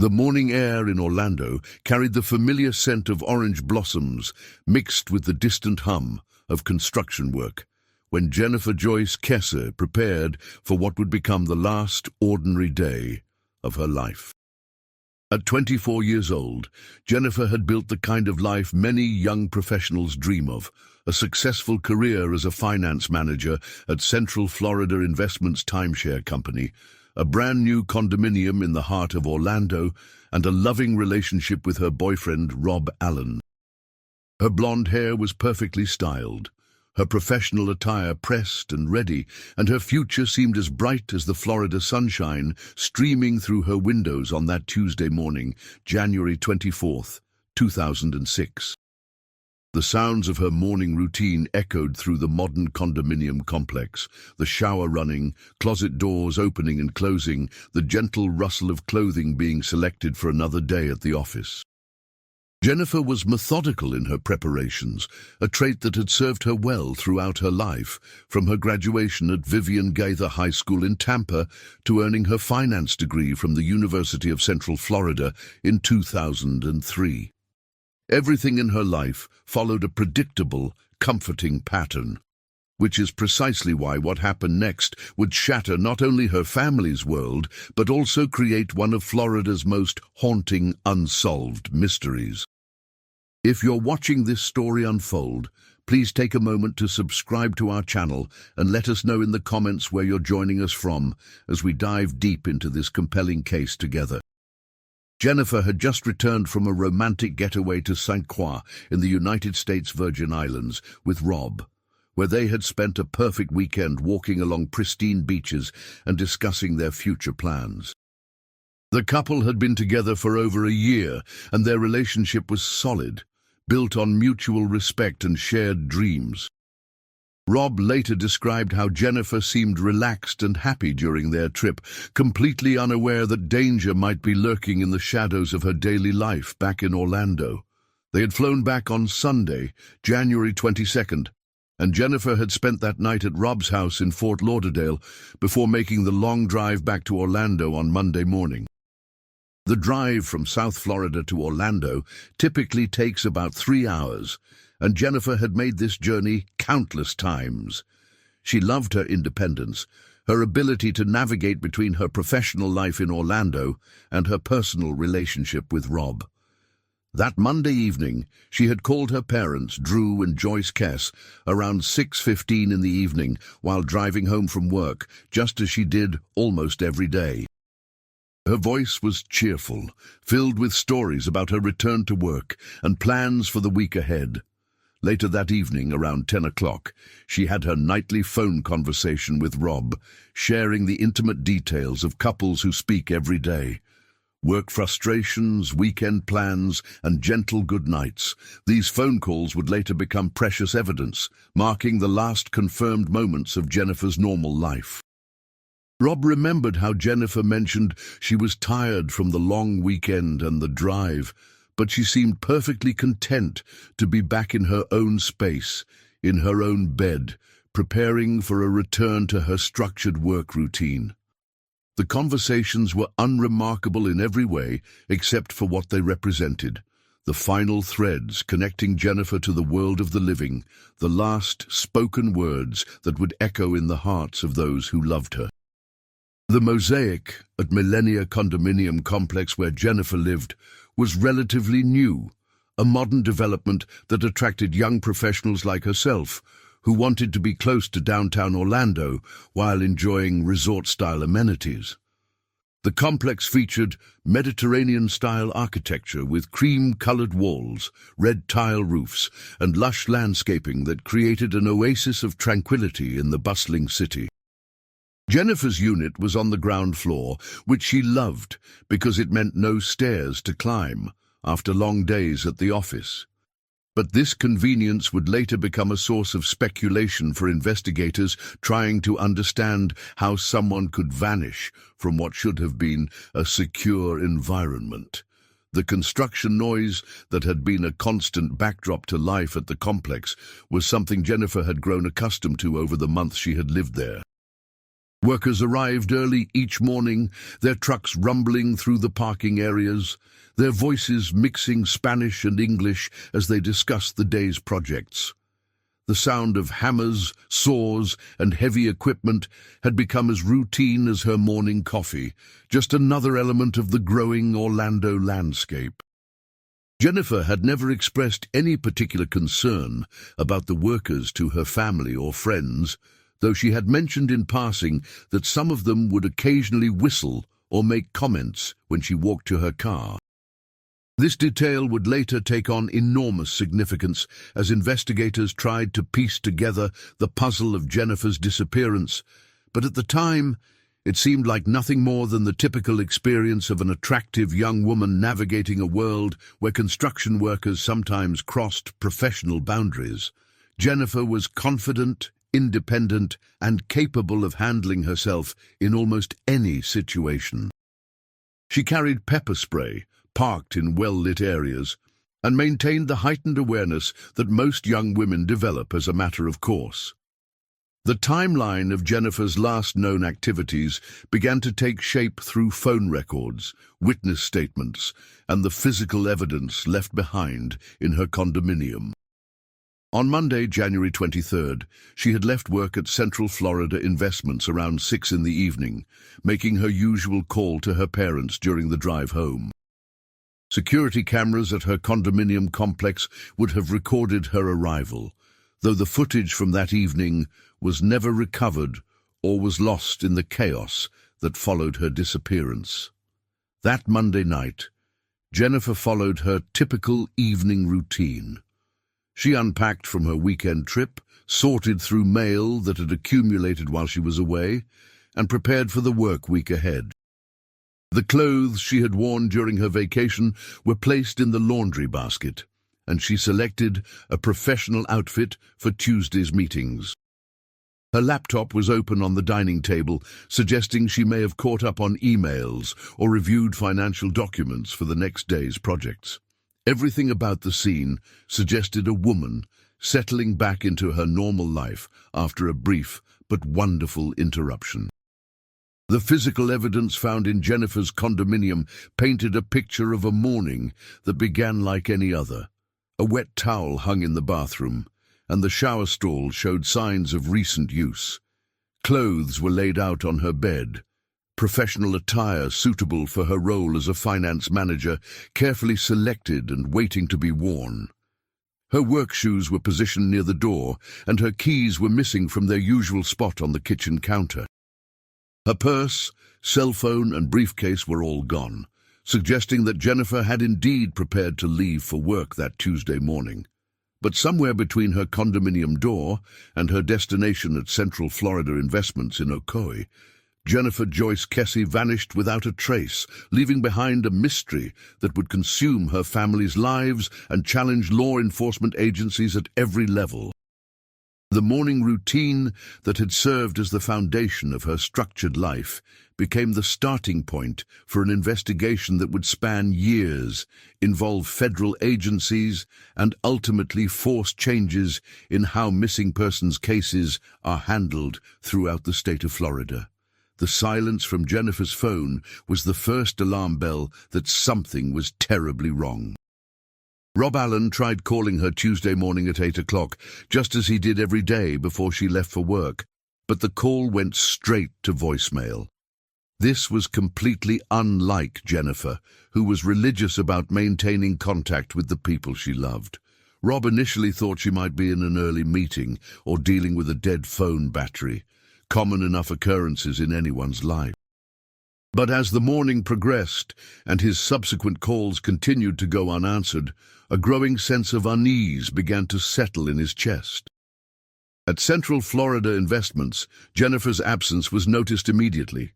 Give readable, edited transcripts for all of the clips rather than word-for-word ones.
The morning air in Orlando carried the familiar scent of orange blossoms mixed with the distant hum of construction work when Jennifer Kesse prepared for what would become the last ordinary day of her life. At 24 years old, Jennifer had built the kind of life many young professionals dream of, a successful career as a finance manager at Central Florida Investments timeshare company, a brand new condominium in the heart of Orlando, and a loving relationship with her boyfriend, Rob Allen. Her blonde hair was perfectly styled, her professional attire pressed and ready, and her future seemed as bright as the Florida sunshine streaming through her windows on that Tuesday morning, January 24th, 2006. The sounds of her morning routine echoed through the modern condominium complex, the shower running, closet doors opening and closing, the gentle rustle of clothing being selected for another day at the office. Jennifer was methodical in her preparations, a trait that had served her well throughout her life, from her graduation at Vivian Gaither High School in Tampa to earning her finance degree from the University of Central Florida in 2003. Everything in her life followed a predictable, comforting pattern, which is precisely why what happened next would shatter not only her family's world, but also create one of Florida's most haunting unsolved mysteries. If you're watching this story unfold, please take a moment to subscribe to our channel and let us know in the comments where you're joining us from as we dive deep into this compelling case together. Jennifer had just returned from a romantic getaway to St. Croix in the United States Virgin Islands with Rob, where they had spent a perfect weekend walking along pristine beaches and discussing their future plans. The couple had been together for over a year, and their relationship was solid, built on mutual respect and shared dreams. Rob later described how Jennifer seemed relaxed and happy during their trip, completely unaware that danger might be lurking in the shadows of her daily life back in Orlando. They had flown back on Sunday, January 22nd, and Jennifer had spent that night at Rob's house in Fort Lauderdale before making the long drive back to Orlando on Monday morning. The drive from South Florida to Orlando typically takes about 3 hours, and Jennifer had made this journey countless times. She loved her independence, her ability to navigate between her professional life in Orlando and her personal relationship with Rob. That Monday evening, she had called her parents, Drew and Joyce Kesse, around 6:15 in the evening while driving home from work, just as she did almost every day. Her voice was cheerful, filled with stories about her return to work and plans for the week ahead. Later that evening, around 10 o'clock, she had her nightly phone conversation with Rob, sharing the intimate details of couples who speak every day. Work frustrations, weekend plans, and gentle goodnights. These phone calls would later become precious evidence, marking the last confirmed moments of Jennifer's normal life. Rob remembered how Jennifer mentioned she was tired from the long weekend and the drive, but she seemed perfectly content to be back in her own space, in her own bed, preparing for a return to her structured work routine. The conversations were unremarkable in every way except for what they represented, the final threads connecting Jennifer to the world of the living, the last spoken words that would echo in the hearts of those who loved her. The mosaic at Millennia condominium complex where Jennifer lived was relatively new, a modern development that attracted young professionals like herself, who wanted to be close to downtown Orlando while enjoying resort-style amenities. The complex featured Mediterranean-style architecture with cream-colored walls, red tile roofs, and lush landscaping that created an oasis of tranquility in the bustling city. Jennifer's unit was on the ground floor, which she loved because it meant no stairs to climb after long days at the office. But this convenience would later become a source of speculation for investigators trying to understand how someone could vanish from what should have been a secure environment. The construction noise that had been a constant backdrop to life at the complex was something Jennifer had grown accustomed to over the months she had lived there. Workers arrived early each morning, their trucks rumbling through the parking areas, their voices mixing Spanish and English as they discussed the day's projects. The sound of hammers, saws, and heavy equipment had become as routine as her morning coffee, just another element of the growing Orlando landscape. Jennifer had never expressed any particular concern about the workers to her family or friends, though she had mentioned in passing that some of them would occasionally whistle or make comments when she walked to her car. This detail would later take on enormous significance as investigators tried to piece together the puzzle of Jennifer's disappearance, but at the time, it seemed like nothing more than the typical experience of an attractive young woman navigating a world where construction workers sometimes crossed professional boundaries. Jennifer was confident, independent, and capable of handling herself in almost any situation. She carried pepper spray, parked in well-lit areas, and maintained the heightened awareness that most young women develop as a matter of course. The timeline of Jennifer's last known activities began to take shape through phone records, witness statements, and the physical evidence left behind in her condominium. On Monday, January 23rd, she had left work at Central Florida Investments around 6 in the evening, making her usual call to her parents during the drive home. Security cameras at her condominium complex would have recorded her arrival, though the footage from that evening was never recovered or was lost in the chaos that followed her disappearance. That Monday night, Jennifer followed her typical evening routine. She unpacked from her weekend trip, sorted through mail that had accumulated while she was away, and prepared for the work week ahead. The clothes she had worn during her vacation were placed in the laundry basket, and she selected a professional outfit for Tuesday's meetings. Her laptop was open on the dining table, suggesting she may have caught up on emails or reviewed financial documents for the next day's projects. Everything about the scene suggested a woman settling back into her normal life after a brief but wonderful interruption. The physical evidence found in Jennifer's condominium painted a picture of a morning that began like any other. A wet towel hung in the bathroom, and the shower stall showed signs of recent use. Clothes were laid out on her bed, professional attire suitable for her role as a finance manager, carefully selected and waiting to be worn. Her work shoes were positioned near the door, and her keys were missing from their usual spot on the kitchen counter. Her purse, cell phone, and briefcase were all gone, suggesting that Jennifer had indeed prepared to leave for work that Tuesday morning. But somewhere between her condominium door and her destination at Central Florida Investments in Ocoee, Jennifer Joyce Kesse vanished without a trace, leaving behind a mystery that would consume her family's lives and challenge law enforcement agencies at every level. The morning routine that had served as the foundation of her structured life became the starting point for an investigation that would span years, involve federal agencies, and ultimately force changes in how missing persons cases are handled throughout the state of Florida. The silence from Jennifer's phone was the first alarm bell that something was terribly wrong. Rob Allen tried calling her Tuesday morning at 8 o'clock, just as he did every day before she left for work, but the call went straight to voicemail. This was completely unlike Jennifer, who was religious about maintaining contact with the people she loved. Rob initially thought she might be in an early meeting or dealing with a dead phone battery, common enough occurrences in anyone's life. But as the morning progressed and his subsequent calls continued to go unanswered, a growing sense of unease began to settle in his chest. At Central Florida Investments, Jennifer's absence was noticed immediately.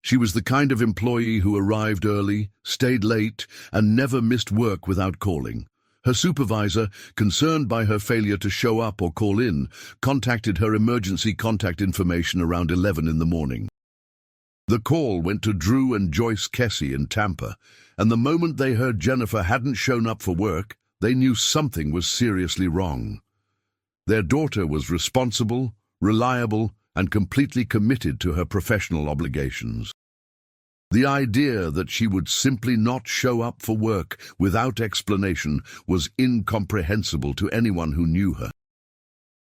She was the kind of employee who arrived early, stayed late, and never missed work without calling. Her supervisor, concerned by her failure to show up or call in, contacted her emergency contact information around 11 in the morning. The call went to Drew and Joyce Kesse in Tampa, and the moment they heard Jennifer hadn't shown up for work, they knew something was seriously wrong. Their daughter was responsible, reliable, and completely committed to her professional obligations. The idea that she would simply not show up for work without explanation was incomprehensible to anyone who knew her.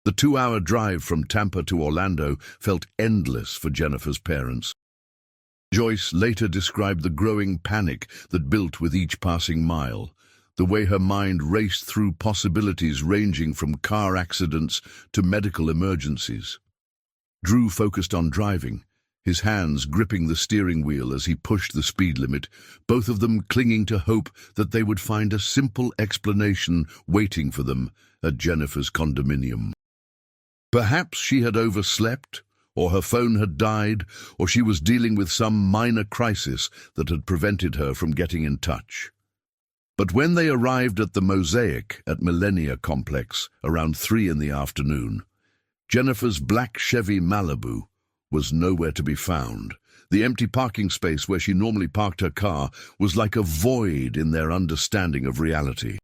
The 2-hour drive from Tampa to Orlando felt endless for Jennifer's parents. Joyce later described the growing panic that built with each passing mile, the way her mind raced through possibilities ranging from car accidents to medical emergencies. Drew focused on driving, his hands gripping the steering wheel as he pushed the speed limit, both of them clinging to hope that they would find a simple explanation waiting for them at Jennifer's condominium. Perhaps she had overslept, or her phone had died, or she was dealing with some minor crisis that had prevented her from getting in touch. But when they arrived at the Mosaic at Millenia Complex around 3 in the afternoon, Jennifer's black Chevy Malibu was nowhere to be found. The empty parking space where she normally parked her car was like a void in their understanding of reality.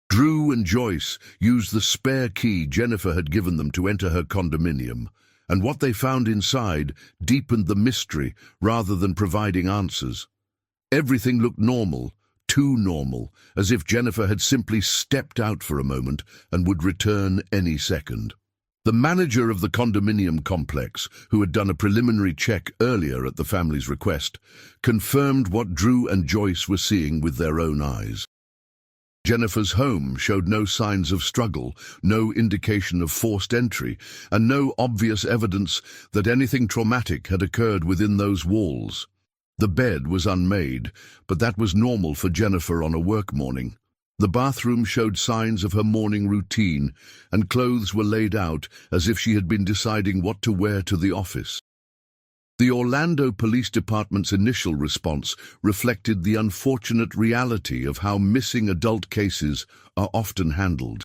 Drew and Joyce used the spare key Jennifer had given them to enter her condominium, and what they found inside deepened the mystery rather than providing answers. Everything looked normal, too normal, as if Jennifer had simply stepped out for a moment and would return any second. The manager of the condominium complex, who had done a preliminary check earlier at the family's request, confirmed what Drew and Joyce were seeing with their own eyes. Jennifer's home showed no signs of struggle, no indication of forced entry, and no obvious evidence that anything traumatic had occurred within those walls. The bed was unmade, but that was normal for Jennifer on a work morning. The bathroom showed signs of her morning routine, and clothes were laid out as if she had been deciding what to wear to the office. The Orlando Police Department's initial response reflected the unfortunate reality of how missing adult cases are often handled.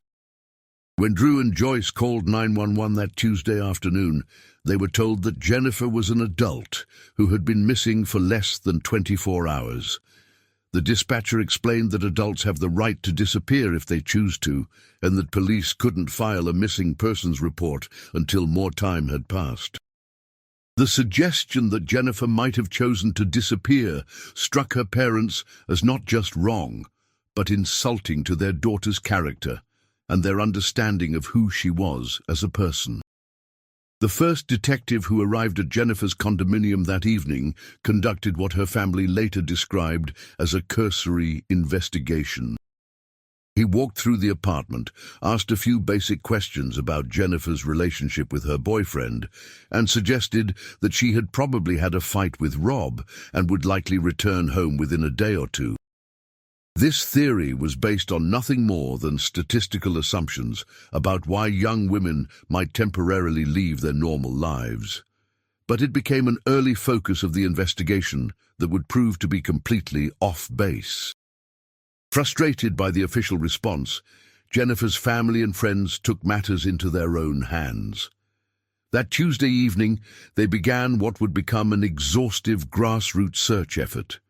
When Drew and Joyce called 911 that Tuesday afternoon, they were told that Jennifer was an adult who had been missing for less than 24 hours. The dispatcher explained that adults have the right to disappear if they choose to, and that police couldn't file a missing persons report until more time had passed. The suggestion that Jennifer might have chosen to disappear struck her parents as not just wrong, but insulting to their daughter's character and their understanding of who she was as a person. The first detective who arrived at Jennifer's condominium that evening conducted what her family later described as a cursory investigation. He walked through the apartment, asked a few basic questions about Jennifer's relationship with her boyfriend, and suggested that she had probably had a fight with Rob and would likely return home within a day or two. This theory was based on nothing more than statistical assumptions about why young women might temporarily leave their normal lives. But it became an early focus of the investigation that would prove to be completely off base. Frustrated by the official response, Jennifer's family and friends took matters into their own hands. That Tuesday evening, they began what would become an exhaustive grassroots search effort.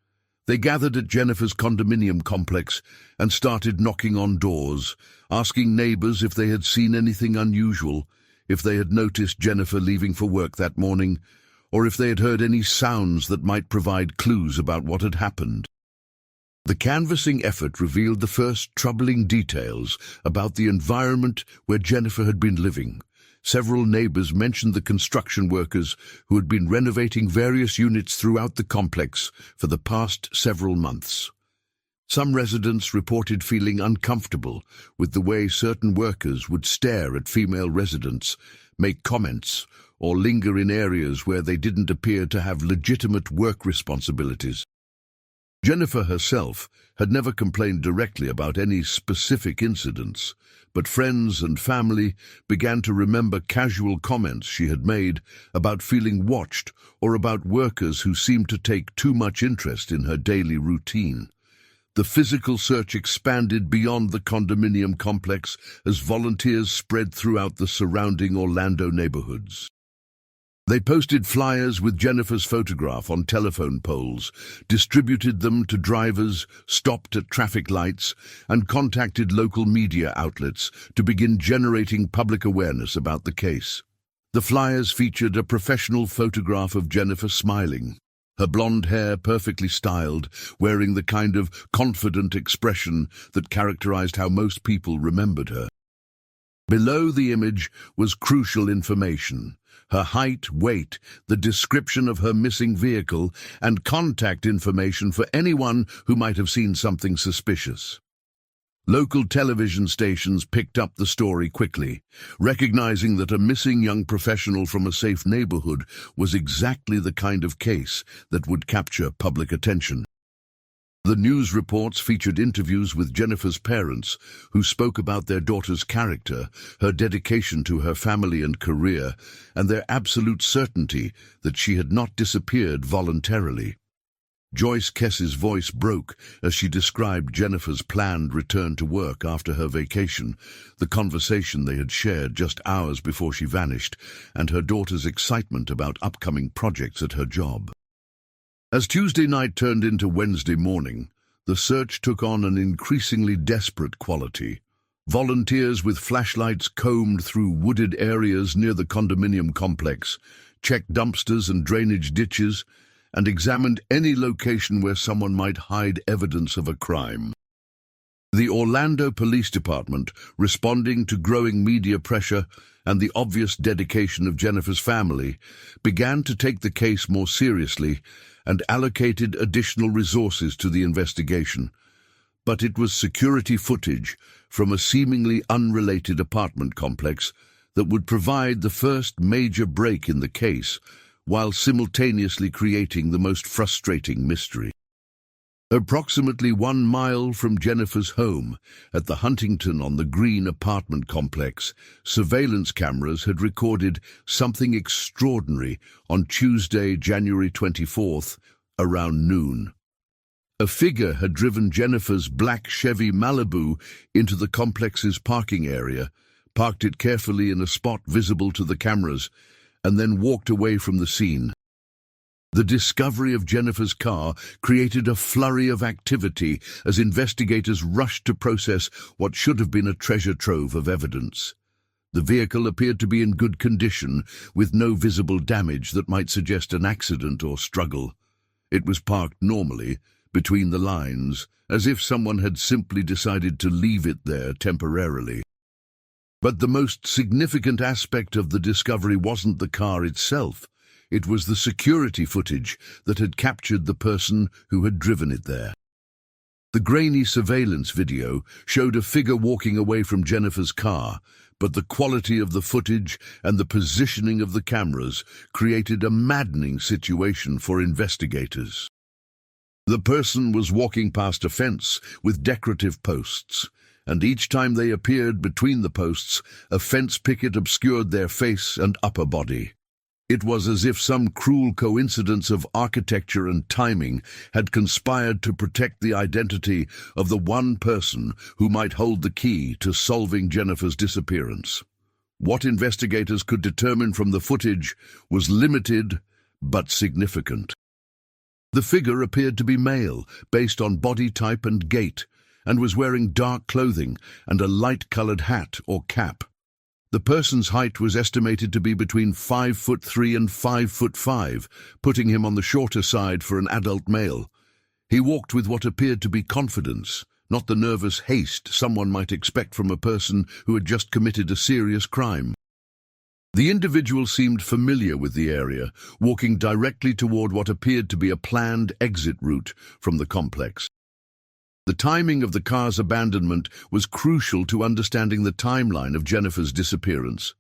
They gathered at Jennifer's condominium complex and started knocking on doors, asking neighbors if they had seen anything unusual, if they had noticed Jennifer leaving for work that morning, or if they had heard any sounds that might provide clues about what had happened. The canvassing effort revealed the first troubling details about the environment where Jennifer had been living. Several neighbors mentioned the construction workers who had been renovating various units throughout the complex for the past several months. Some residents reported feeling uncomfortable with the way certain workers would stare at female residents, make comments, or linger in areas where they didn't appear to have legitimate work responsibilities. Jennifer herself had never complained directly about any specific incidents, but friends and family began to remember casual comments she had made about feeling watched or about workers who seemed to take too much interest in her daily routine. The physical search expanded beyond the condominium complex as volunteers spread throughout the surrounding Orlando neighborhoods. They posted flyers with Jennifer's photograph on telephone poles, distributed them to drivers, stopped at traffic lights, and contacted local media outlets to begin generating public awareness about the case. The flyers featured a professional photograph of Jennifer smiling, her blonde hair perfectly styled, wearing the kind of confident expression that characterized how most people remembered her. Below the image was crucial information: her height, weight, the description of her missing vehicle, and contact information for anyone who might have seen something suspicious. Local television stations picked up the story quickly, recognizing that a missing young professional from a safe neighborhood was exactly the kind of case that would capture public attention. The news reports featured interviews with Jennifer's parents, who spoke about their daughter's character, her dedication to her family and career, and their absolute certainty that she had not disappeared voluntarily. Joyce Kesse's voice broke as she described Jennifer's planned return to work after her vacation, the conversation they had shared just hours before she vanished, and her daughter's excitement about upcoming projects at her job. As Tuesday night turned into Wednesday morning, the search took on an increasingly desperate quality. Volunteers with flashlights combed through wooded areas near the condominium complex, checked dumpsters and drainage ditches, and examined any location where someone might hide evidence of a crime. The Orlando Police Department, responding to growing media pressure and the obvious dedication of Jennifer's family, began to take the case more seriously and allocated additional resources to the investigation. But it was security footage from a seemingly unrelated apartment complex that would provide the first major break in the case, while simultaneously creating the most frustrating mystery. Approximately 1 mile from Jennifer's home, at the Huntington-on-the-Green apartment complex, surveillance cameras had recorded something extraordinary on Tuesday, January 24th, around noon. A figure had driven Jennifer's black Chevy Malibu into the complex's parking area, parked it carefully in a spot visible to the cameras, and then walked away from the scene. The discovery of Jennifer's car created a flurry of activity as investigators rushed to process what should have been a treasure trove of evidence. The vehicle appeared to be in good condition, with no visible damage that might suggest an accident or struggle. It was parked normally, between the lines, as if someone had simply decided to leave it there temporarily. But the most significant aspect of the discovery wasn't the car itself. It was the security footage that had captured the person who had driven it there. The grainy surveillance video showed a figure walking away from Jennifer's car, but the quality of the footage and the positioning of the cameras created a maddening situation for investigators. The person was walking past a fence with decorative posts, and each time they appeared between the posts, a fence picket obscured their face and upper body. It was as if some cruel coincidence of architecture and timing had conspired to protect the identity of the one person who might hold the key to solving Jennifer's disappearance. What investigators could determine from the footage was limited but significant. The figure appeared to be male, based on body type and gait, and was wearing dark clothing and a light-colored hat or cap. The person's height was estimated to be between 5'3" and 5'5", putting him on the shorter side for an adult male. He walked with what appeared to be confidence, not the nervous haste someone might expect from a person who had just committed a serious crime. The individual seemed familiar with the area, walking directly toward what appeared to be a planned exit route from the complex. The timing of the car's abandonment was crucial to understanding the timeline of Jennifer's disappearance.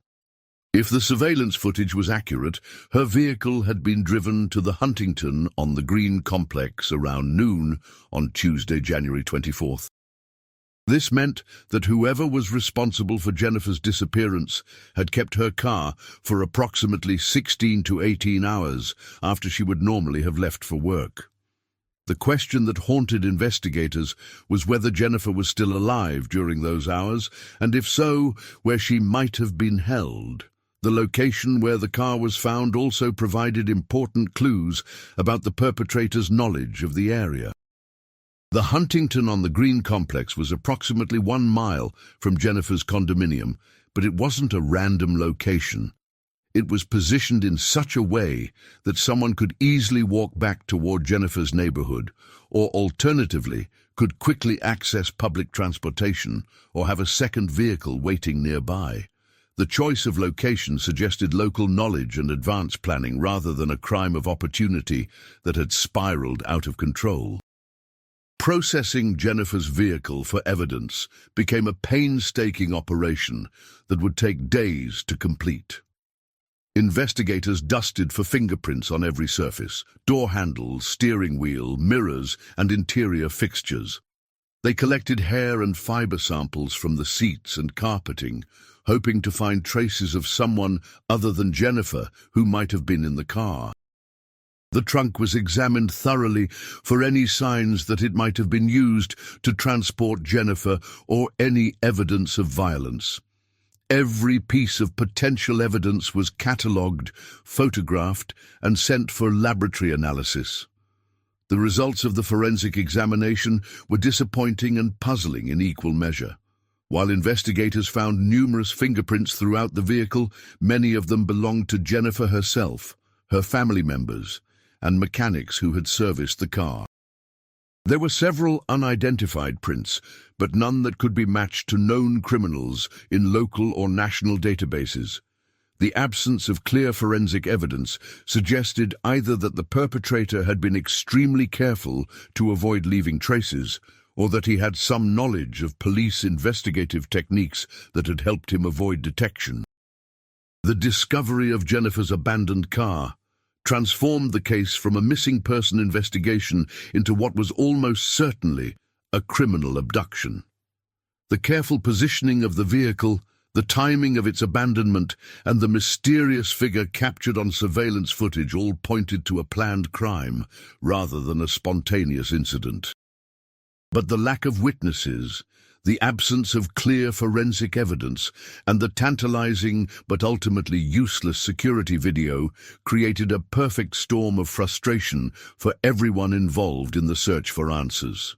If the surveillance footage was accurate, her vehicle had been driven to the Huntington-on-the-Green complex around noon on Tuesday, January 24th. This meant that whoever was responsible for Jennifer's disappearance had kept her car for approximately 16 to 18 hours after she would normally have left for work. The question that haunted investigators was whether Jennifer was still alive during those hours, and if so, where she might have been held. The location where the car was found also provided important clues about the perpetrator's knowledge of the area. The Huntington-on-the-Green complex was approximately 1 mile from Jennifer's condominium, but it wasn't a random location. It was positioned in such a way that someone could easily walk back toward Jennifer's neighborhood, or alternatively, could quickly access public transportation or have a second vehicle waiting nearby. The choice of location suggested local knowledge and advanced planning rather than a crime of opportunity that had spiraled out of control. Processing Jennifer's vehicle for evidence became a painstaking operation that would take days to complete. Investigators dusted for fingerprints on every surface: door handles, steering wheel, mirrors, and interior fixtures. They collected hair and fiber samples from the seats and carpeting, hoping to find traces of someone other than Jennifer who might have been in the car. The trunk was examined thoroughly for any signs that it might have been used to transport Jennifer or any evidence of violence. Every piece of potential evidence was catalogued, photographed, and sent for laboratory analysis. The results of the forensic examination were disappointing and puzzling in equal measure. While investigators found numerous fingerprints throughout the vehicle, many of them belonged to Jennifer herself, her family members, and mechanics who had serviced the car. There were several unidentified prints, but none that could be matched to known criminals in local or national databases. The absence of clear forensic evidence suggested either that the perpetrator had been extremely careful to avoid leaving traces, or that he had some knowledge of police investigative techniques that had helped him avoid detection. The discovery of Jennifer's abandoned car transformed the case from a missing person investigation into what was almost certainly a criminal abduction. The careful positioning of the vehicle, the timing of its abandonment, and the mysterious figure captured on surveillance footage all pointed to a planned crime rather than a spontaneous incident. But the lack of witnesses, the absence of clear forensic evidence, and the tantalizing but ultimately useless security video created a perfect storm of frustration for everyone involved in the search for answers.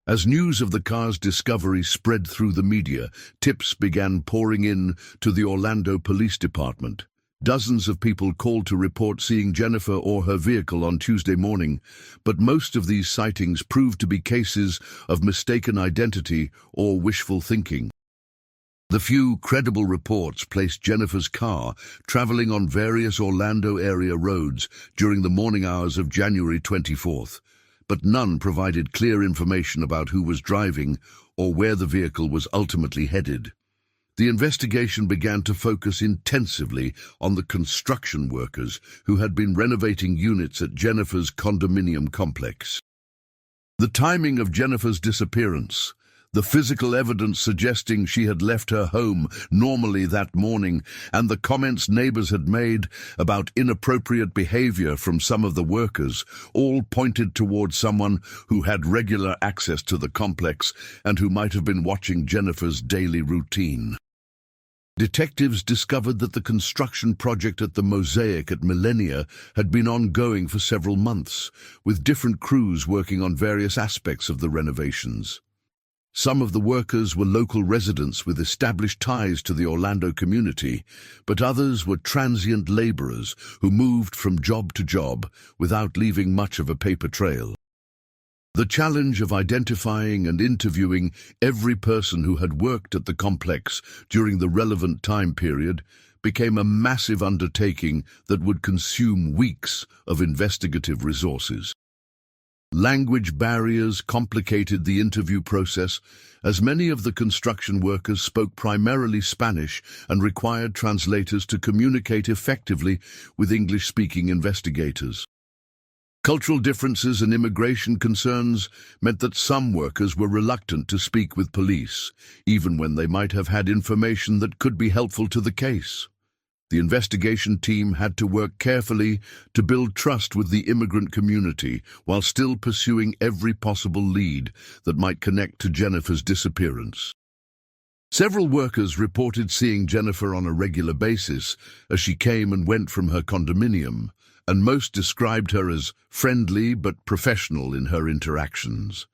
As news of the car's discovery spread through the media, tips began pouring in to the Orlando Police Department. Dozens of people called to report seeing Jennifer or her vehicle on Tuesday morning, but most of these sightings proved to be cases of mistaken identity or wishful thinking. The few credible reports placed Jennifer's car traveling on various Orlando area roads during the morning hours of January 24th, but none provided clear information about who was driving or where the vehicle was ultimately headed. The investigation began to focus intensively on the construction workers who had been renovating units at Jennifer's condominium complex. The timing of Jennifer's disappearance, the physical evidence suggesting she had left her home normally that morning, and the comments neighbors had made about inappropriate behavior from some of the workers all pointed towards someone who had regular access to the complex and who might have been watching Jennifer's daily routine. Detectives discovered that the construction project at the Mosaic at Millenia had been ongoing for several months, with different crews working on various aspects of the renovations. Some of the workers were local residents with established ties to the Orlando community, but others were transient laborers who moved from job to job without leaving much of a paper trail. The challenge of identifying and interviewing every person who had worked at the complex during the relevant time period became a massive undertaking that would consume weeks of investigative resources. Language barriers complicated the interview process, as many of the construction workers spoke primarily Spanish and required translators to communicate effectively with English-speaking investigators. Cultural differences and immigration concerns meant that some workers were reluctant to speak with police, even when they might have had information that could be helpful to the case. The investigation team had to work carefully to build trust with the immigrant community while still pursuing every possible lead that might connect to Jennifer's disappearance. Several workers reported seeing Jennifer on a regular basis as she came and went from her condominium, and most described her as friendly but professional in her interactions.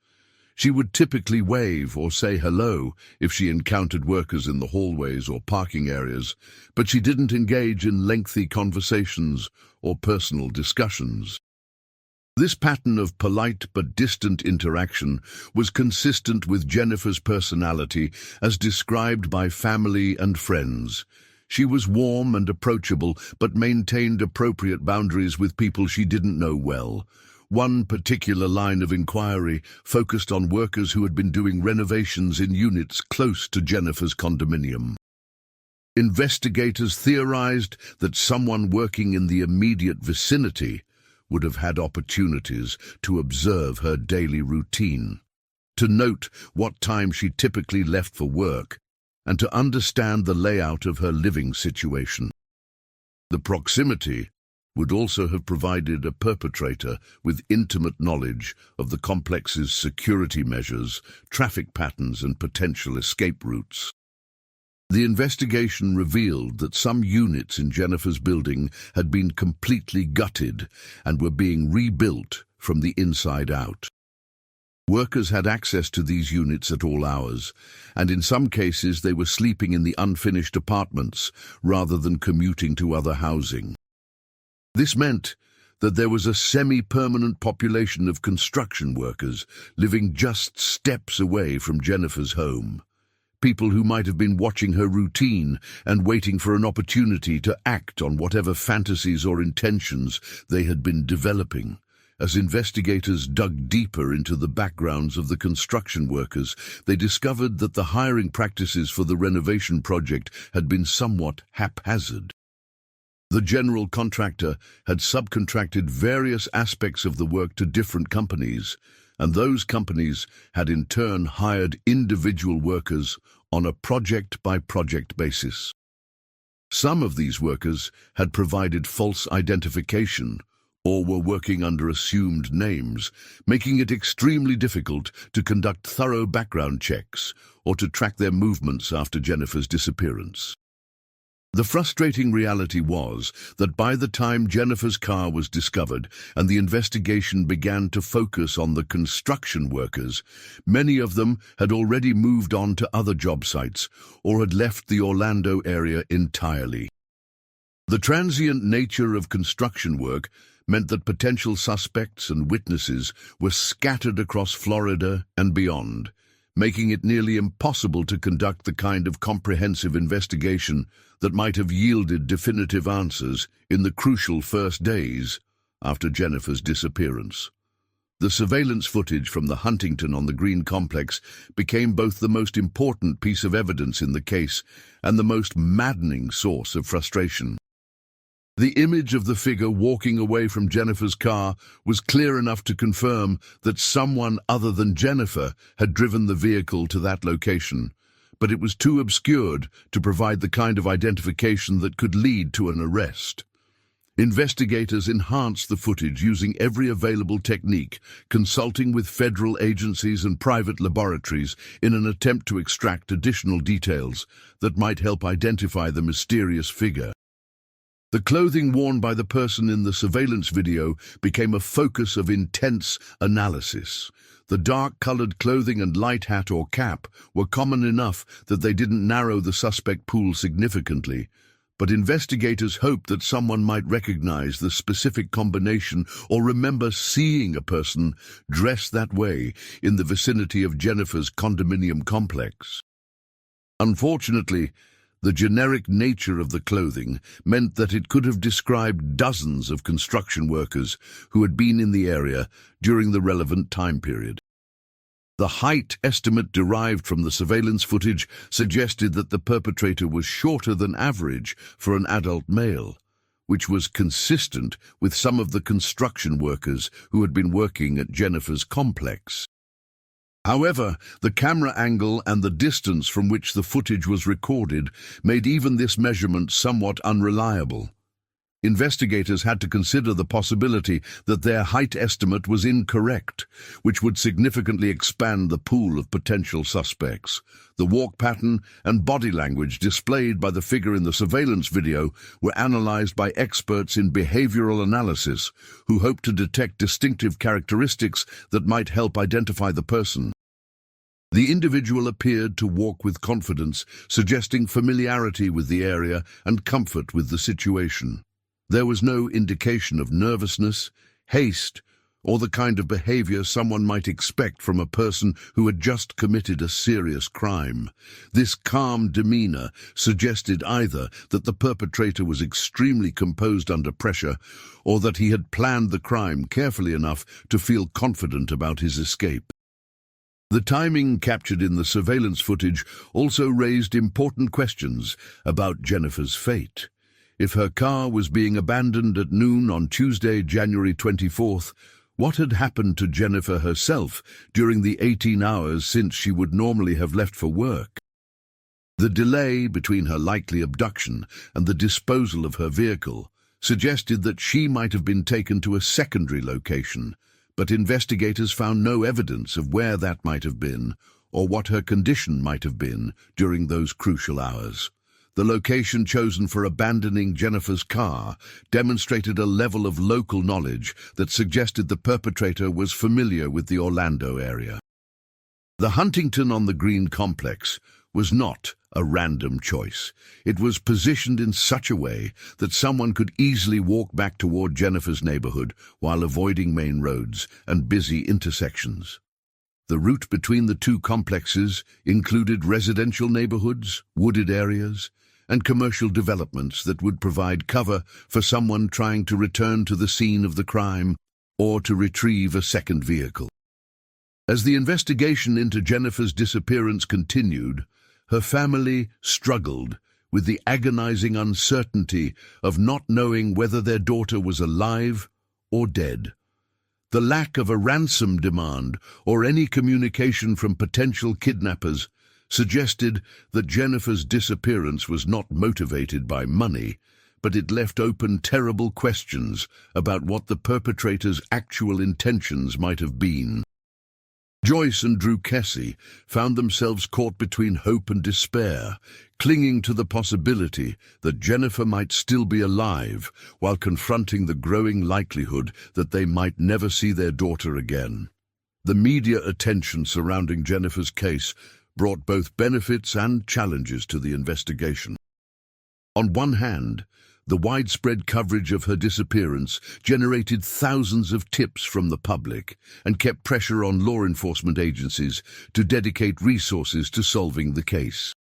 She would typically wave or say hello if she encountered workers in the hallways or parking areas, but she didn't engage in lengthy conversations or personal discussions. This pattern of polite but distant interaction was consistent with Jennifer's personality as described by family and friends. She was warm and approachable, but maintained appropriate boundaries with people she didn't know well. One particular line of inquiry focused on workers who had been doing renovations in units close to Jennifer's condominium. Investigators theorized that someone working in the immediate vicinity would have had opportunities to observe her daily routine, to note what time she typically left for work, and to understand the layout of her living situation. The proximity would also have provided a perpetrator with intimate knowledge of the complex's security measures, traffic patterns, and potential escape routes. The investigation revealed that some units in Jennifer's building had been completely gutted and were being rebuilt from the inside out. Workers had access to these units at all hours, and in some cases they were sleeping in the unfinished apartments rather than commuting to other housing. This meant that there was a semi-permanent population of construction workers living just steps away from Jennifer's home. People who might have been watching her routine and waiting for an opportunity to act on whatever fantasies or intentions they had been developing. As investigators dug deeper into the backgrounds of the construction workers, they discovered that the hiring practices for the renovation project had been somewhat haphazard. The general contractor had subcontracted various aspects of the work to different companies, and those companies had in turn hired individual workers on a project-by-project basis. Some of these workers had provided false identification or were working under assumed names, making it extremely difficult to conduct thorough background checks or to track their movements after Jennifer's disappearance. The frustrating reality was that by the time Jennifer's car was discovered and the investigation began to focus on the construction workers, many of them had already moved on to other job sites or had left the Orlando area entirely. The transient nature of construction work meant that potential suspects and witnesses were scattered across Florida and beyond, making it nearly impossible to conduct the kind of comprehensive investigation that might have yielded definitive answers in the crucial first days after Jennifer's disappearance. The surveillance footage from the Huntington on the Green complex became both the most important piece of evidence in the case and the most maddening source of frustration. The image of the figure walking away from Jennifer's car was clear enough to confirm that someone other than Jennifer had driven the vehicle to that location, but it was too obscured to provide the kind of identification that could lead to an arrest. Investigators enhanced the footage using every available technique, consulting with federal agencies and private laboratories in an attempt to extract additional details that might help identify the mysterious figure. The clothing worn by the person in the surveillance video became a focus of intense analysis. The dark-colored clothing and light hat or cap were common enough that they didn't narrow the suspect pool significantly, but investigators hoped that someone might recognize the specific combination or remember seeing a person dressed that way in the vicinity of Jennifer's condominium complex. Unfortunately, the generic nature of the clothing meant that it could have described dozens of construction workers who had been in the area during the relevant time period. The height estimate derived from the surveillance footage suggested that the perpetrator was shorter than average for an adult male, which was consistent with some of the construction workers who had been working at Jennifer's complex. However, the camera angle and the distance from which the footage was recorded made even this measurement somewhat unreliable. Investigators had to consider the possibility that their height estimate was incorrect, which would significantly expand the pool of potential suspects. The walk pattern and body language displayed by the figure in the surveillance video were analyzed by experts in behavioral analysis who hoped to detect distinctive characteristics that might help identify the person. The individual appeared to walk with confidence, suggesting familiarity with the area and comfort with the situation. There was no indication of nervousness, haste, or the kind of behavior someone might expect from a person who had just committed a serious crime. This calm demeanor suggested either that the perpetrator was extremely composed under pressure, or that he had planned the crime carefully enough to feel confident about his escape. The timing captured in the surveillance footage also raised important questions about Jennifer's fate. If her car was being abandoned at noon on Tuesday, January 24th, what had happened to Jennifer herself during the 18 hours since she would normally have left for work? The delay between her likely abduction and the disposal of her vehicle suggested that she might have been taken to a secondary location, but investigators found no evidence of where that might have been or what her condition might have been during those crucial hours. The location chosen for abandoning Jennifer's car demonstrated a level of local knowledge that suggested the perpetrator was familiar with the Orlando area. The Huntington-on-the-Green complex was not a random choice. It was positioned in such a way that someone could easily walk back toward Jennifer's neighborhood while avoiding main roads and busy intersections. The route between the two complexes included residential neighborhoods, wooded areas, and commercial developments that would provide cover for someone trying to return to the scene of the crime or to retrieve a second vehicle. As the investigation into Jennifer's disappearance continued, her family struggled with the agonizing uncertainty of not knowing whether their daughter was alive or dead. The lack of a ransom demand or any communication from potential kidnappers suggested that Jennifer's disappearance was not motivated by money, but it left open terrible questions about what the perpetrator's actual intentions might have been. Joyce and Drew Kesse found themselves caught between hope and despair, clinging to the possibility that Jennifer might still be alive while confronting the growing likelihood that they might never see their daughter again. The media attention surrounding Jennifer's case brought both benefits and challenges to the investigation. On one hand, the widespread coverage of her disappearance generated thousands of tips from the public and kept pressure on law enforcement agencies to dedicate resources to solving the case.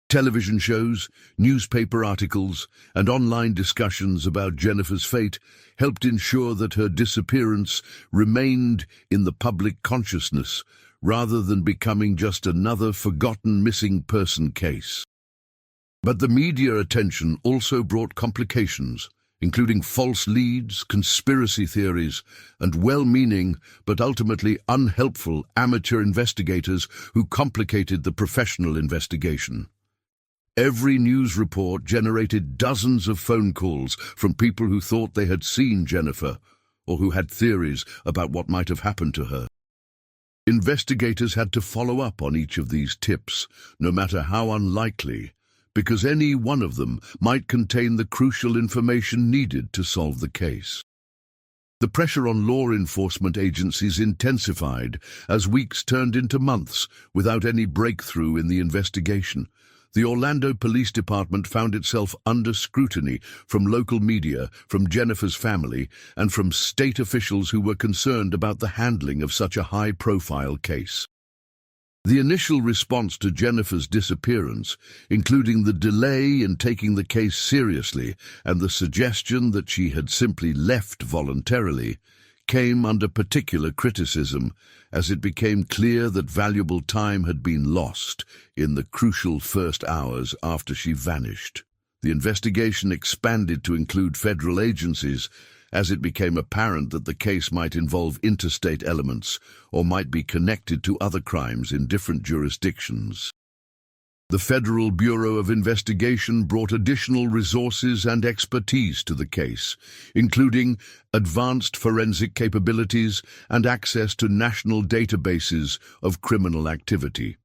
Television shows, newspaper articles, and online discussions about Jennifer's fate helped ensure that her disappearance remained in the public consciousness rather than becoming just another forgotten missing person case. But the media attention also brought complications, including false leads, conspiracy theories, and well-meaning but ultimately unhelpful amateur investigators who complicated the professional investigation. Every news report generated dozens of phone calls from people who thought they had seen Jennifer or who had theories about what might have happened to her. Investigators had to follow up on each of these tips, no matter how unlikely, because any one of them might contain the crucial information needed to solve the case. The pressure on law enforcement agencies intensified as weeks turned into months without any breakthrough in the investigation. The Orlando Police Department found itself under scrutiny from local media, from Jennifer's family, and from state officials who were concerned about the handling of such a high-profile case. The initial response to Jennifer's disappearance, including the delay in taking the case seriously and the suggestion that she had simply left voluntarily, came under particular criticism as it became clear that valuable time had been lost in the crucial first hours after she vanished. The investigation expanded to include federal agencies as it became apparent that the case might involve interstate elements or might be connected to other crimes in different jurisdictions. The Federal Bureau of Investigation brought additional resources and expertise to the case, including advanced forensic capabilities and access to national databases of criminal activity.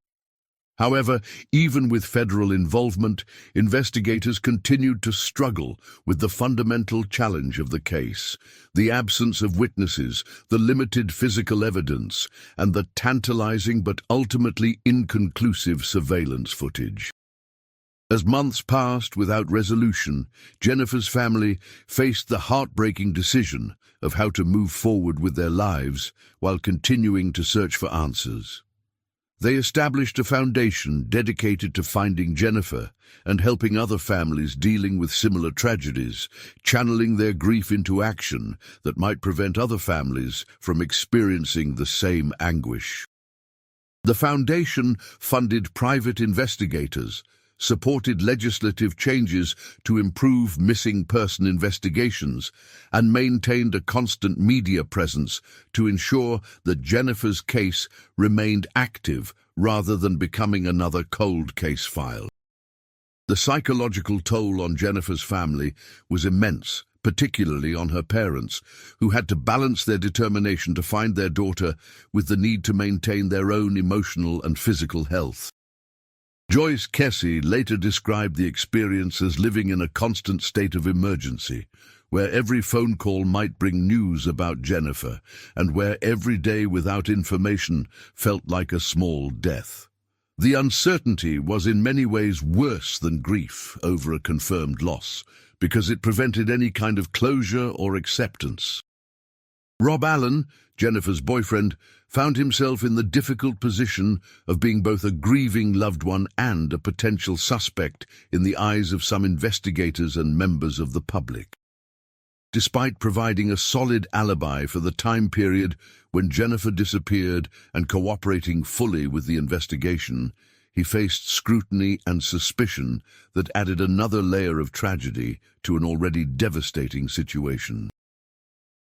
However, even with federal involvement, investigators continued to struggle with the fundamental challenge of the case: the absence of witnesses, the limited physical evidence, and the tantalizing but ultimately inconclusive surveillance footage. As months passed without resolution, Jennifer's family faced the heartbreaking decision of how to move forward with their lives while continuing to search for answers. They established a foundation dedicated to finding Jennifer and helping other families dealing with similar tragedies, channeling their grief into action that might prevent other families from experiencing the same anguish. The foundation funded private investigators, supported legislative changes to improve missing person investigations, and maintained a constant media presence to ensure that Jennifer's case remained active rather than becoming another cold case file. The psychological toll on Jennifer's family was immense, particularly on her parents, who had to balance their determination to find their daughter with the need to maintain their own emotional and physical health. Joyce Kesse later described the experience as living in a constant state of emergency, where every phone call might bring news about Jennifer, and where every day without information felt like a small death. The uncertainty was in many ways worse than grief over a confirmed loss, because it prevented any kind of closure or acceptance. Rob Allen, Jennifer's boyfriend, found himself in the difficult position of being both a grieving loved one and a potential suspect in the eyes of some investigators and members of the public. Despite providing a solid alibi for the time period when Jennifer disappeared and cooperating fully with the investigation, he faced scrutiny and suspicion that added another layer of tragedy to an already devastating situation.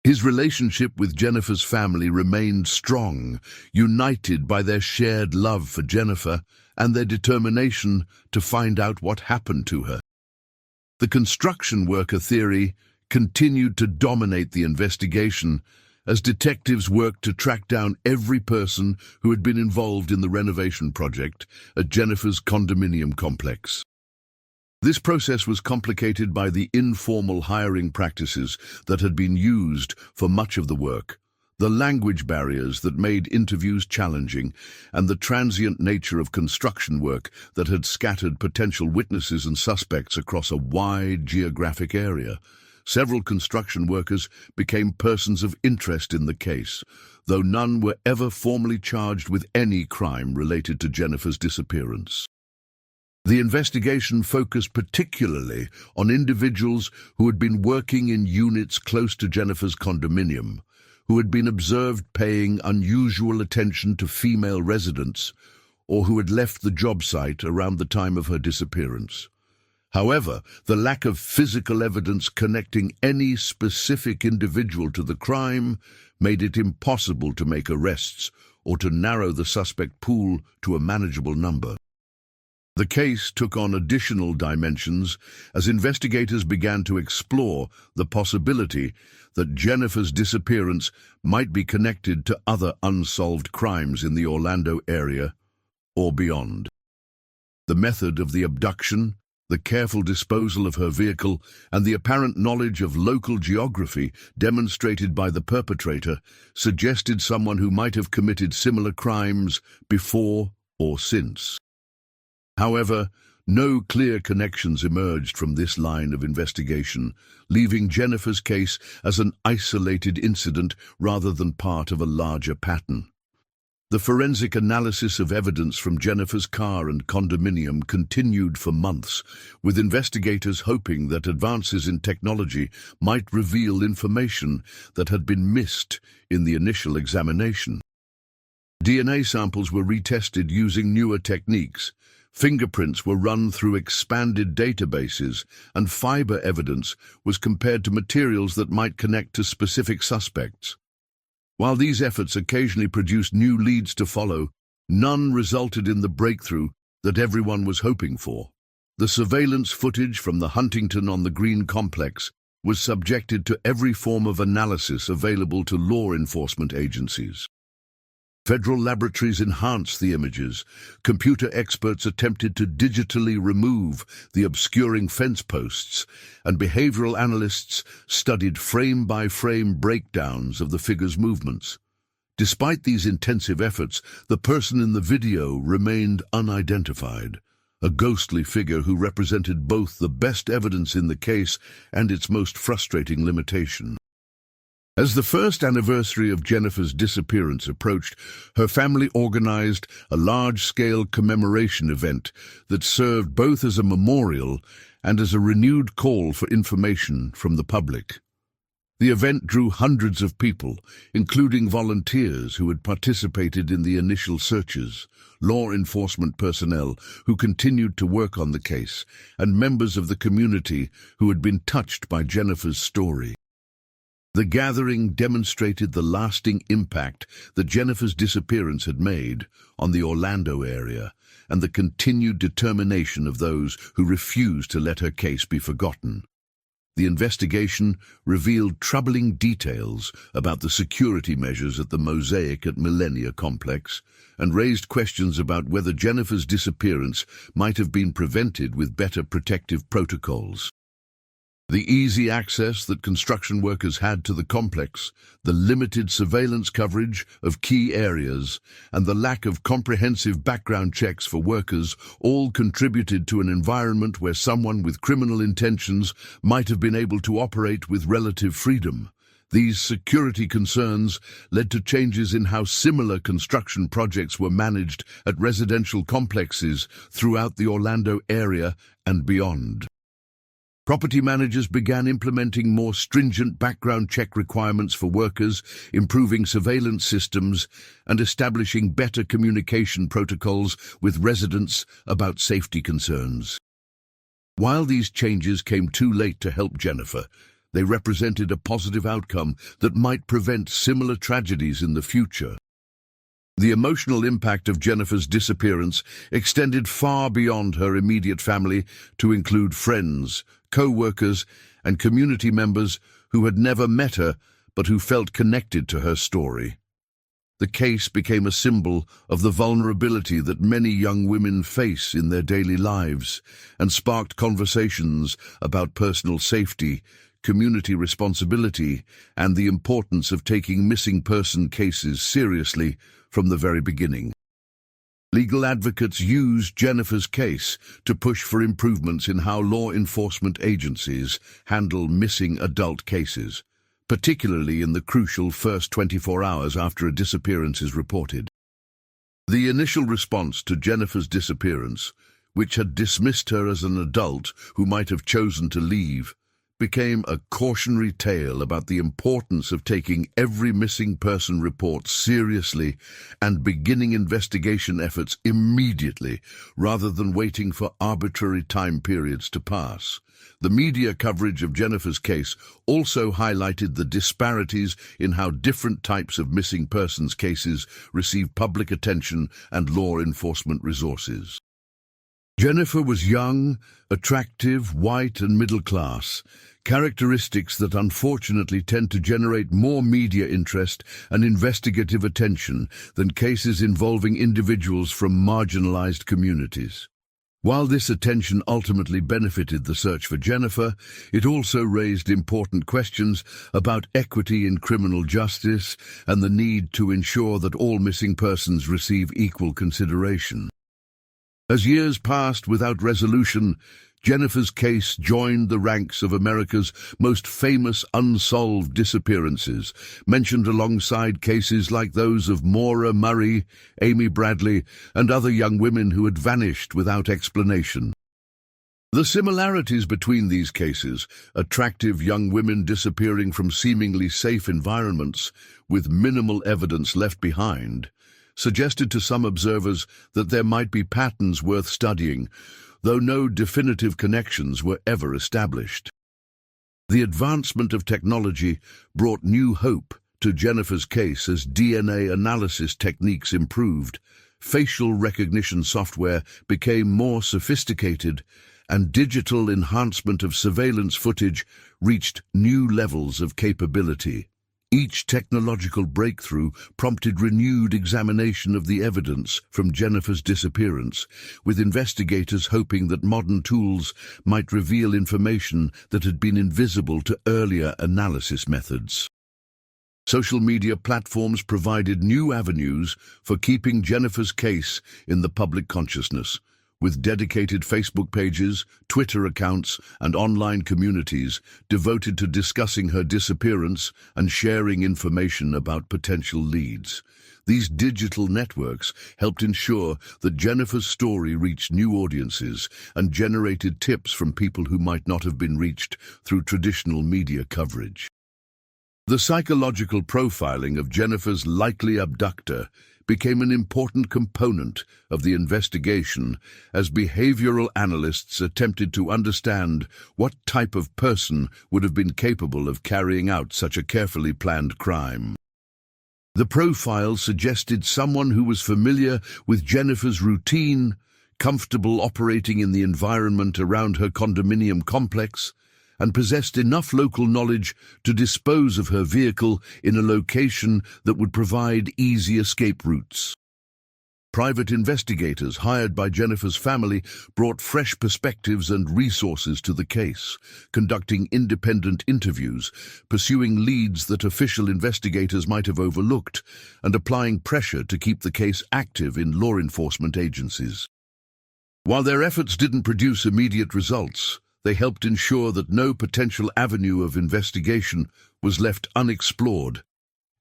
His relationship with Jennifer's family remained strong, united by their shared love for Jennifer and their determination to find out what happened to her. The construction worker theory continued to dominate the investigation as detectives worked to track down every person who had been involved in the renovation project at Jennifer's condominium complex. This process was complicated by the informal hiring practices that had been used for much of the work, the language barriers that made interviews challenging, and the transient nature of construction work that had scattered potential witnesses and suspects across a wide geographic area. Several construction workers became persons of interest in the case, though none were ever formally charged with any crime related to Jennifer's disappearance. The investigation focused particularly on individuals who had been working in units close to Jennifer's condominium, who had been observed paying unusual attention to female residents, or who had left the job site around the time of her disappearance. However, the lack of physical evidence connecting any specific individual to the crime made it impossible to make arrests or to narrow the suspect pool to a manageable number. The case took on additional dimensions as investigators began to explore the possibility that Jennifer's disappearance might be connected to other unsolved crimes in the Orlando area or beyond. The method of the abduction, the careful disposal of her vehicle, and the apparent knowledge of local geography demonstrated by the perpetrator suggested someone who might have committed similar crimes before or since. However, no clear connections emerged from this line of investigation, leaving Jennifer's case as an isolated incident rather than part of a larger pattern. The forensic analysis of evidence from Jennifer's car and condominium continued for months, with investigators hoping that advances in technology might reveal information that had been missed in the initial examination. DNA samples were retested using newer techniques. Fingerprints were run through expanded databases, and fiber evidence was compared to materials that might connect to specific suspects. While these efforts occasionally produced new leads to follow, none resulted in the breakthrough that everyone was hoping for. The surveillance footage from the Huntington-on-the-Green complex was subjected to every form of analysis available to law enforcement agencies. Federal laboratories enhanced the images. Computer experts attempted to digitally remove the obscuring fence posts, and behavioral analysts studied frame-by-frame breakdowns of the figure's movements. Despite these intensive efforts, the person in the video remained unidentified, a ghostly figure who represented both the best evidence in the case and its most frustrating limitation. As the first anniversary of Jennifer's disappearance approached, her family organized a large-scale commemoration event that served both as a memorial and as a renewed call for information from the public. The event drew hundreds of people, including volunteers who had participated in the initial searches, law enforcement personnel who continued to work on the case, and members of the community who had been touched by Jennifer's story. The gathering demonstrated the lasting impact that Jennifer's disappearance had made on the Orlando area and the continued determination of those who refused to let her case be forgotten. The investigation revealed troubling details about the security measures at the Mosaic at Millennia Complex and raised questions about whether Jennifer's disappearance might have been prevented with better protective protocols. The easy access that construction workers had to the complex, the limited surveillance coverage of key areas, and the lack of comprehensive background checks for workers all contributed to an environment where someone with criminal intentions might have been able to operate with relative freedom. These security concerns led to changes in how similar construction projects were managed at residential complexes throughout the Orlando area and beyond. Property managers began implementing more stringent background check requirements for workers, improving surveillance systems, and establishing better communication protocols with residents about safety concerns. While these changes came too late to help Jennifer, they represented a positive outcome that might prevent similar tragedies in the future. The emotional impact of Jennifer's disappearance extended far beyond her immediate family to include friends, co-workers, and community members who had never met her but who felt connected to her story. The case became a symbol of the vulnerability that many young women face in their daily lives and sparked conversations about personal safety, community responsibility, and the importance of taking missing person cases seriously from the very beginning. Legal advocates used Jennifer's case to push for improvements in how law enforcement agencies handle missing adult cases, particularly in the crucial first 24 hours after a disappearance is reported. The initial response to Jennifer's disappearance, which had dismissed her as an adult who might have chosen to leave, became a cautionary tale about the importance of taking every missing person report seriously and beginning investigation efforts immediately rather than waiting for arbitrary time periods to pass. The media coverage of Jennifer's case also highlighted the disparities in how different types of missing persons cases receive public attention and law enforcement resources. Jennifer was young, attractive, white, and middle class, characteristics that unfortunately tend to generate more media interest and investigative attention than cases involving individuals from marginalized communities. While this attention ultimately benefited the search for Jennifer, it also raised important questions about equity in criminal justice and the need to ensure that all missing persons receive equal consideration. As years passed without resolution, Jennifer's case joined the ranks of America's most famous unsolved disappearances, mentioned alongside cases like those of Maura Murray, Amy Bradley, and other young women who had vanished without explanation. The similarities between these cases, attractive young women disappearing from seemingly safe environments with minimal evidence left behind, suggested to some observers that there might be patterns worth studying, though no definitive connections were ever established. The advancement of technology brought new hope to Jennifer's case as DNA analysis techniques improved, facial recognition software became more sophisticated, and digital enhancement of surveillance footage reached new levels of capability. Each technological breakthrough prompted renewed examination of the evidence from Jennifer's disappearance, with investigators hoping that modern tools might reveal information that had been invisible to earlier analysis methods. Social media platforms provided new avenues for keeping Jennifer's case in the public consciousness, with dedicated Facebook pages, Twitter accounts, and online communities devoted to discussing her disappearance and sharing information about potential leads. These digital networks helped ensure that Jennifer's story reached new audiences and generated tips from people who might not have been reached through traditional media coverage. The psychological profiling of Jennifer's likely abductor became an important component of the investigation as behavioral analysts attempted to understand what type of person would have been capable of carrying out such a carefully planned crime. The profile suggested someone who was familiar with Jennifer's routine, comfortable operating in the environment around her condominium complex, and possessed enough local knowledge to dispose of her vehicle in a location that would provide easy escape routes. Private investigators hired by Jennifer's family brought fresh perspectives and resources to the case, conducting independent interviews, pursuing leads that official investigators might have overlooked, and applying pressure to keep the case active in law enforcement agencies. While their efforts didn't produce immediate results, they helped ensure that no potential avenue of investigation was left unexplored,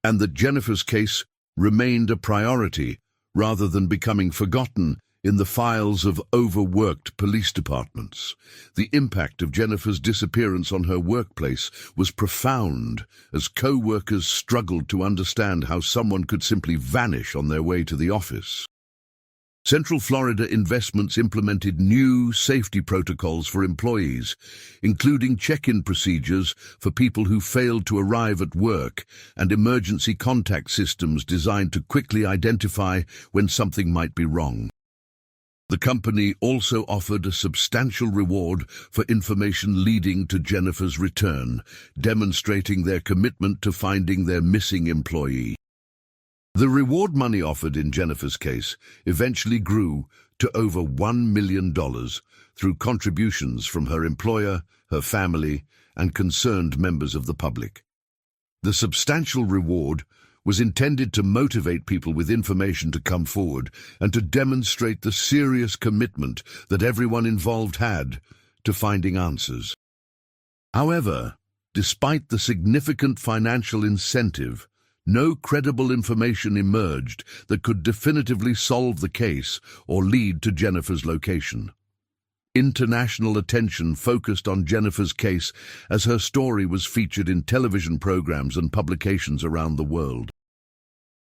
and that Jennifer's case remained a priority rather than becoming forgotten in the files of overworked police departments. The impact of Jennifer's disappearance on her workplace was profound, as co-workers struggled to understand how someone could simply vanish on their way to the office. Central Florida Investments implemented new safety protocols for employees, including check-in procedures for people who failed to arrive at work and emergency contact systems designed to quickly identify when something might be wrong. The company also offered a substantial reward for information leading to Jennifer's return, demonstrating their commitment to finding their missing employee. The reward money offered in Jennifer's case eventually grew to over $1 million through contributions from her employer, her family, and concerned members of the public. The substantial reward was intended to motivate people with information to come forward and to demonstrate the serious commitment that everyone involved had to finding answers. However, despite the significant financial incentive, no credible information emerged that could definitively solve the case or lead to Jennifer's location. International attention focused on Jennifer's case as her story was featured in television programs and publications around the world.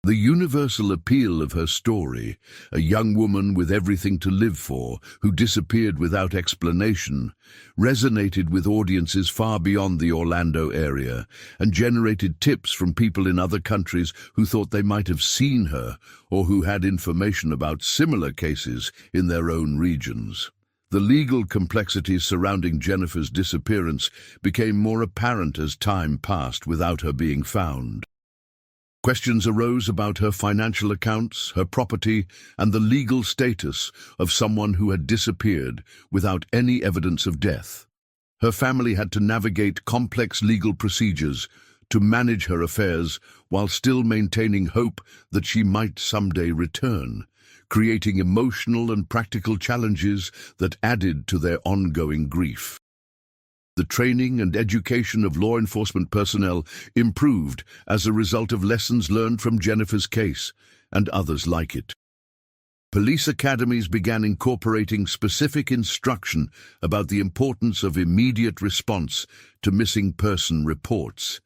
The universal appeal of her story, a young woman with everything to live for who disappeared without explanation, resonated with audiences far beyond the Orlando area and generated tips from people in other countries who thought they might have seen her or who had information about similar cases in their own regions. The legal complexities surrounding Jennifer's disappearance became more apparent as time passed without her being found. Questions arose about her financial accounts, her property, and the legal status of someone who had disappeared without any evidence of death. Her family had to navigate complex legal procedures to manage her affairs while still maintaining hope that she might someday return, creating emotional and practical challenges that added to their ongoing grief. The training and education of law enforcement personnel improved as a result of lessons learned from Jennifer's case and others like it. Police academies began incorporating specific instruction about the importance of immediate response to missing person reports,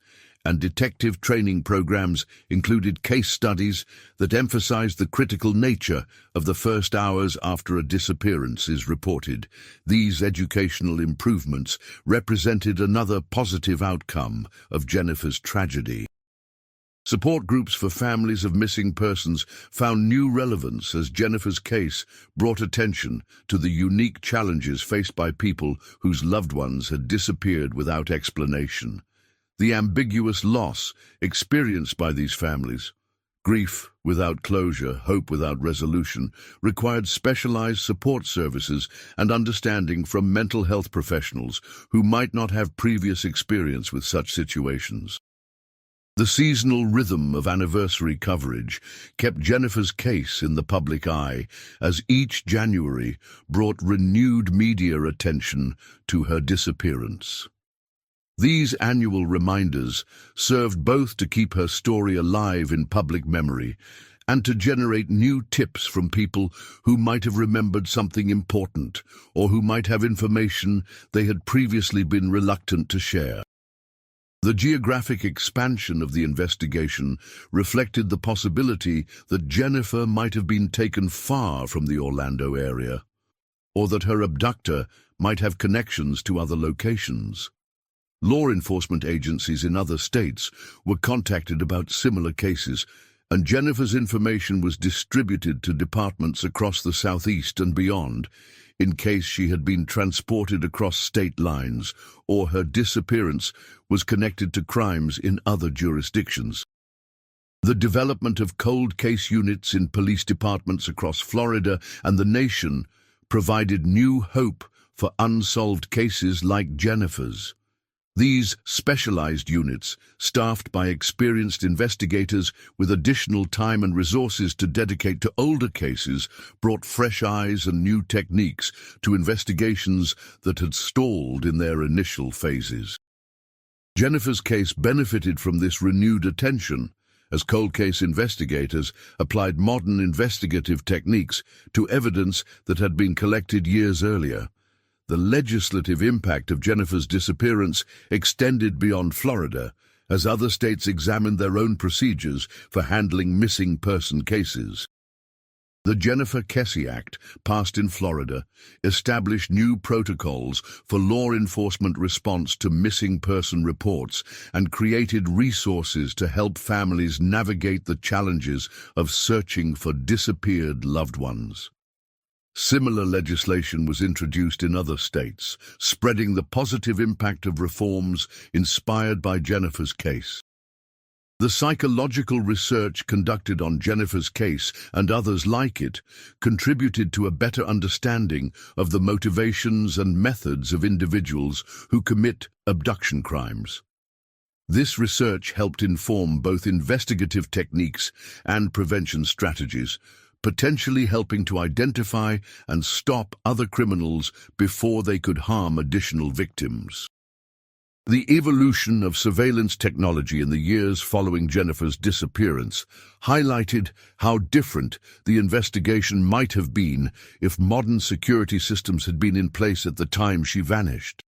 and detective training programs included case studies that emphasized the critical nature of the first hours after a disappearance is reported. These educational improvements represented another positive outcome of Jennifer's tragedy. Support groups for families of missing persons found new relevance as Jennifer's case brought attention to the unique challenges faced by people whose loved ones had disappeared without explanation. The ambiguous loss experienced by these families, grief without closure, hope without resolution, required specialized support services and understanding from mental health professionals who might not have previous experience with such situations. The seasonal rhythm of anniversary coverage kept Jennifer's case in the public eye as each January brought renewed media attention to her disappearance. These annual reminders served both to keep her story alive in public memory and to generate new tips from people who might have remembered something important or who might have information they had previously been reluctant to share. The geographic expansion of the investigation reflected the possibility that Jennifer might have been taken far from the Orlando area, or that her abductor might have connections to other locations. Law enforcement agencies in other states were contacted about similar cases, and Jennifer's information was distributed to departments across the Southeast and beyond, in case she had been transported across state lines or her disappearance was connected to crimes in other jurisdictions. The development of cold case units in police departments across Florida and the nation provided new hope for unsolved cases like Jennifer's. These specialized units, staffed by experienced investigators with additional time and resources to dedicate to older cases, brought fresh eyes and new techniques to investigations that had stalled in their initial phases. Jennifer's case benefited from this renewed attention, as cold case investigators applied modern investigative techniques to evidence that had been collected years earlier. The legislative impact of Jennifer's disappearance extended beyond Florida, as other states examined their own procedures for handling missing person cases. The Jennifer Kesse Act, passed in Florida, established new protocols for law enforcement response to missing person reports and created resources to help families navigate the challenges of searching for disappeared loved ones. Similar legislation was introduced in other states, spreading the positive impact of reforms inspired by Jennifer's case. The psychological research conducted on Jennifer's case and others like it contributed to a better understanding of the motivations and methods of individuals who commit abduction crimes. This research helped inform both investigative techniques and prevention strategies, potentially helping to identify and stop other criminals before they could harm additional victims. The evolution of surveillance technology in the years following Jennifer's disappearance highlighted how different the investigation might have been if modern security systems had been in place at the time she vanished.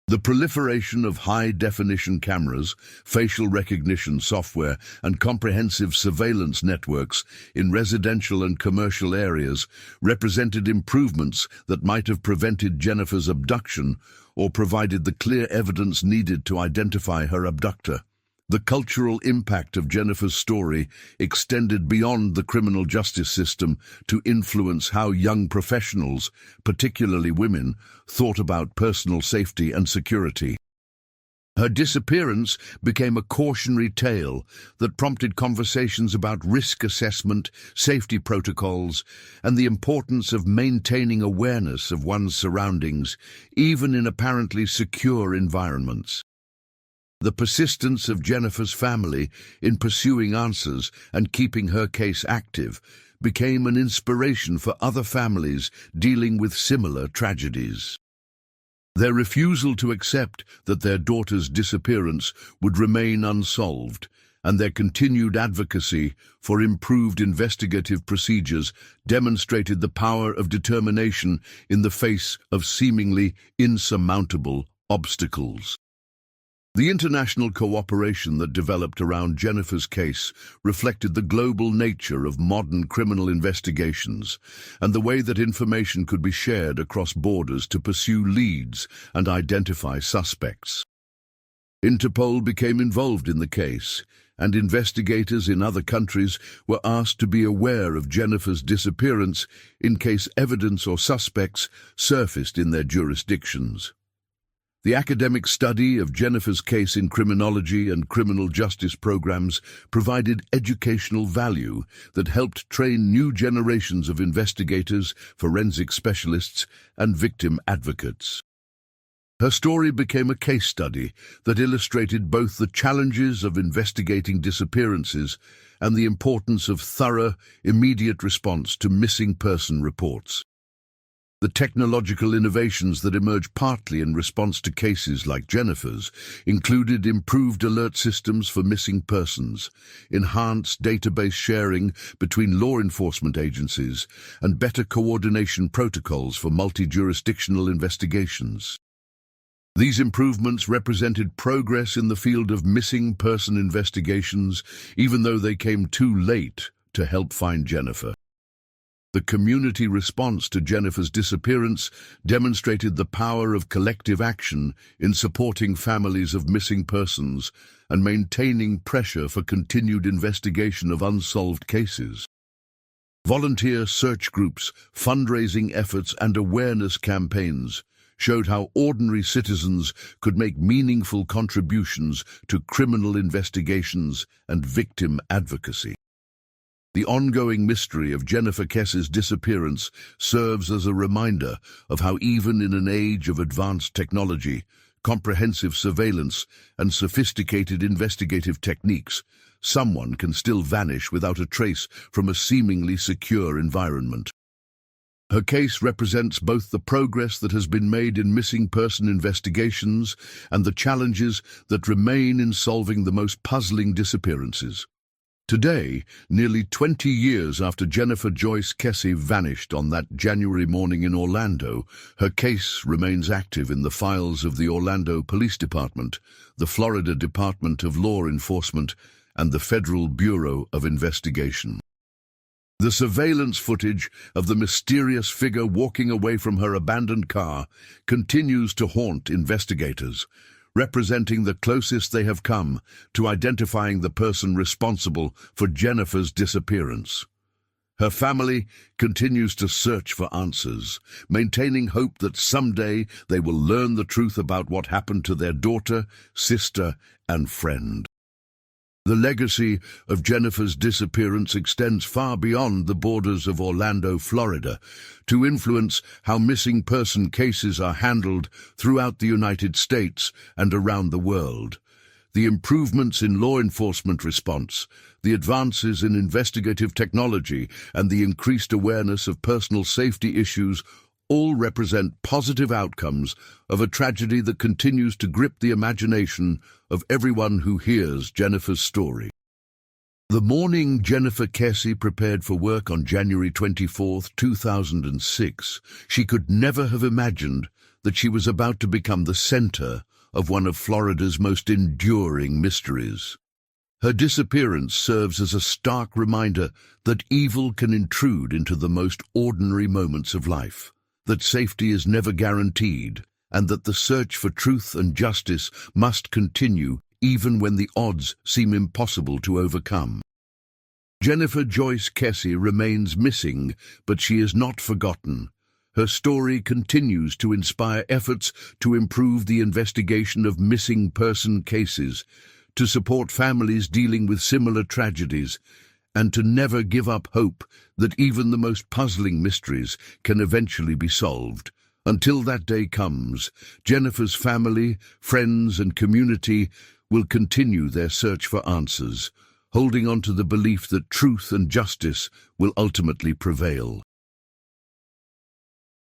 The proliferation of high-definition cameras, facial recognition software, and comprehensive surveillance networks in residential and commercial areas represented improvements that might have prevented Jennifer's abduction or provided the clear evidence needed to identify her abductor. The cultural impact of Jennifer's story extended beyond the criminal justice system to influence how young professionals, particularly women, thought about personal safety and security. Her disappearance became a cautionary tale that prompted conversations about risk assessment, safety protocols, and the importance of maintaining awareness of one's surroundings, even in apparently secure environments. The persistence of Jennifer's family in pursuing answers and keeping her case active became an inspiration for other families dealing with similar tragedies. Their refusal to accept that their daughter's disappearance would remain unsolved, and their continued advocacy for improved investigative procedures demonstrated the power of determination in the face of seemingly insurmountable obstacles. The international cooperation that developed around Jennifer's case reflected the global nature of modern criminal investigations and the way that information could be shared across borders to pursue leads and identify suspects. Interpol became involved in the case, and investigators in other countries were asked to be aware of Jennifer's disappearance in case evidence or suspects surfaced in their jurisdictions. The academic study of Jennifer's case in criminology and criminal justice programs provided educational value that helped train new generations of investigators, forensic specialists, and victim advocates. Her story became a case study that illustrated both the challenges of investigating disappearances and the importance of thorough, immediate response to missing person reports. The technological innovations that emerged partly in response to cases like Jennifer's included improved alert systems for missing persons, enhanced database sharing between law enforcement agencies, and better coordination protocols for multi-jurisdictional investigations. These improvements represented progress in the field of missing person investigations, even though they came too late to help find Jennifer. The community response to Jennifer's disappearance demonstrated the power of collective action in supporting families of missing persons and maintaining pressure for continued investigation of unsolved cases. Volunteer search groups, fundraising efforts, and awareness campaigns showed how ordinary citizens could make meaningful contributions to criminal investigations and victim advocacy. The ongoing mystery of Jennifer Kesse's disappearance serves as a reminder of how even in an age of advanced technology, comprehensive surveillance, and sophisticated investigative techniques, someone can still vanish without a trace from a seemingly secure environment. Her case represents both the progress that has been made in missing person investigations and the challenges that remain in solving the most puzzling disappearances. Today, nearly 20 years after Jennifer Joyce Kesse vanished on that January morning in Orlando, her case remains active in the files of the Orlando Police Department, the Florida Department of Law Enforcement, and the Federal Bureau of Investigation. The surveillance footage of the mysterious figure walking away from her abandoned car continues to haunt investigators, representing the closest they have come to identifying the person responsible for Jennifer's disappearance. Her family continues to search for answers, maintaining hope that someday they will learn the truth about what happened to their daughter, sister, and friend. The legacy of Jennifer's disappearance extends far beyond the borders of Orlando, Florida, to influence how missing person cases are handled throughout the United States and around the world. The improvements in law enforcement response, the advances in investigative technology, and the increased awareness of personal safety issues all represent positive outcomes of a tragedy that continues to grip the imagination of everyone who hears Jennifer's story. The morning Jennifer Kesse prepared for work on January 24, 2006, she could never have imagined that she was about to become the center of one of Florida's most enduring mysteries. Her disappearance serves as a stark reminder that evil can intrude into the most ordinary moments of life, that safety is never guaranteed, and that the search for truth and justice must continue even when the odds seem impossible to overcome. Jennifer Joyce Kesse remains missing, but she is not forgotten. Her story continues to inspire efforts to improve the investigation of missing person cases, to support families dealing with similar tragedies, and to never give up hope that even the most puzzling mysteries can eventually be solved. Until that day comes, Jennifer's family, friends, and community will continue their search for answers, holding on to the belief that truth and justice will ultimately prevail.